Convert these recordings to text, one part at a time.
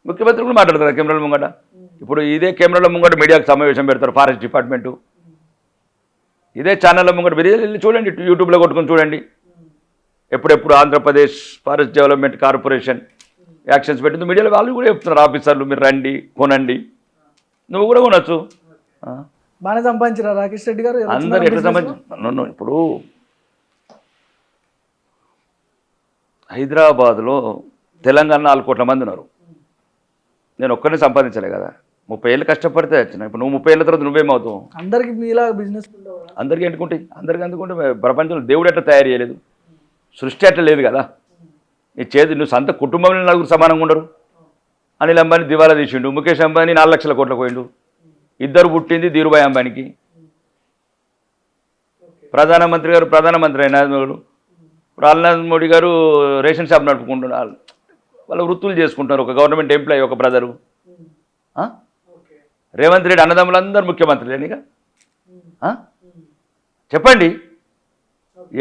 ముఖ్యమంత్రి కూడా మాట్లాడతారు కెమెరాల ముంగట. ఇప్పుడు ఇదే కెమెరాల ముంగట మీడియాకు సమావేశం పెడతారు ఫారెస్ట్ డిపార్ట్మెంటు. ఇదే ఛానళ్ళ ముంగట మీరు వెళ్ళి చూడండి, యూట్యూబ్లో కొట్టుకొని చూడండి. ఎప్పుడెప్పుడు Andhra Pradesh forest development corporation actions పెట్టింది మీడియాలో వాళ్ళు కూడా చెప్తున్నారు, ఆఫీసర్లు మీరు రండి కొనండి, నువ్వు కూడా కొనొచ్చు. బాగానే సంపాదించారా రాకేష్ రెడ్డి గారు? అందరు ఎట్లా సంపాదించారు? ఇప్పుడు హైదరాబాద్లో తెలంగాణ 4 కోట్ల మంది ఉన్నారు. నేను ఒక్కరిని సంపాదించలే కదా, 30 ఏళ్ళు కష్టపడితే వచ్చిన. ఇప్పుడు నువ్వు 30 ఏళ్ళ తర్వాత నువ్వేమవుతావు? అందరికి మీలా బిజినెస్ అందరికీ ఎందుకుంటాయి? అందరికీ అందుకుంటే ప్రపంచంలో దేవుడు ఎట్లా తయారు చేయలేదు, సృష్టి అట్లా లేదు కదా. నీ చేతి నువ్వు సొంత కుటుంబంలో 4 సమానంగా ఉండరు. అనిల్ అంబానీ దివాలా తీసిండు, ముఖేష్ అంబానీ 4 లక్షల కోట్లకు పోయిండు. 2 పుట్టింది ధీరుభాయ్ అంబానీకి. ప్రధానమంత్రి గారు ప్రధానమంత్రి అయిన రామ్నాథ్ మోడీ గారు రేషన్ షాప్ నడుపుకుంటున్నారు. వాళ్ళ వృత్తులు చేసుకుంటారు. ఒక గవర్నమెంట్ ఎంప్లాయీ, ఒక బ్రదరు. రేవంత్ రెడ్డి అన్నదమ్ములందరూ ముఖ్యమంత్రులేనిగా. చెప్పండి,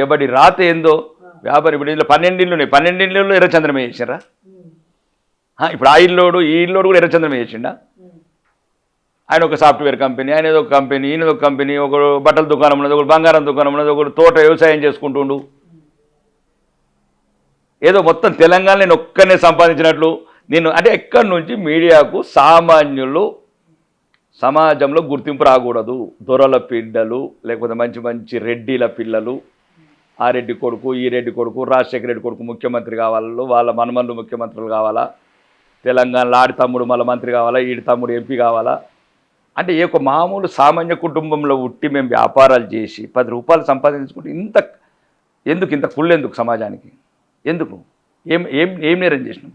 ఎవడి రాత ఏందో వ్యాపారం. ఇప్పుడు ఇందులో 12 ఇళ్ళు ఉన్నాయి, 12 ఇళ్ళలో ఎర్రచంద్రమే చేసారా? ఇప్పుడు ఆ ఇల్లోడు ఈ ఇల్లోడు కూడా ఎర్రచంద్రమే చేసిండా? ఆయన ఒక సాఫ్ట్వేర్ కంపెనీ, ఆయన ఏదో ఒక కంపెనీ, ఈయన ఒక కంపెనీ, ఒకడు బట్టల దుకాణం ఉన్నది, ఒకడు బంగారం దుకాణం ఉన్నది, ఒకడు తోట వ్యవసాయం చేసుకుంటుండు. ఏదో మొత్తం తెలంగాణ నేను ఒక్కనే సంపాదించినట్లు నేను అంటే ఎక్కడి నుంచి మీడియాకు సామాన్యులు సమాజంలో గుర్తింపు రాకూడదు. దొరల పిల్లలు లేకపోతే మంచి మంచి రెడ్డిల పిల్లలు, ఆ రెడ్డి కొడుకు ఈ రెడ్డి కొడుకు రాజశేఖర రెడ్డి కొడుకు ముఖ్యమంత్రి కావాలో, వాళ్ళ మనమన్లు ముఖ్యమంత్రులు కావాలా, తెలంగాణలో ఆడి తమ్ముడు మళ్ళీ మంత్రి కావాలా, ఈడి తమ్ముడు ఎంపీ కావాలా అంటే ఏ ఒక మామూలు సామాన్య కుటుంబంలో ఉట్టి మేము వ్యాపారాలు చేసి 10 రూపాయలు సంపాదించుకుంటే ఇంత ఎందుకు, ఇంత కుళ్ళెందుకు సమాజానికి? ఎందుకు? ఏం ఏం ఏం నేరం చేసినాం?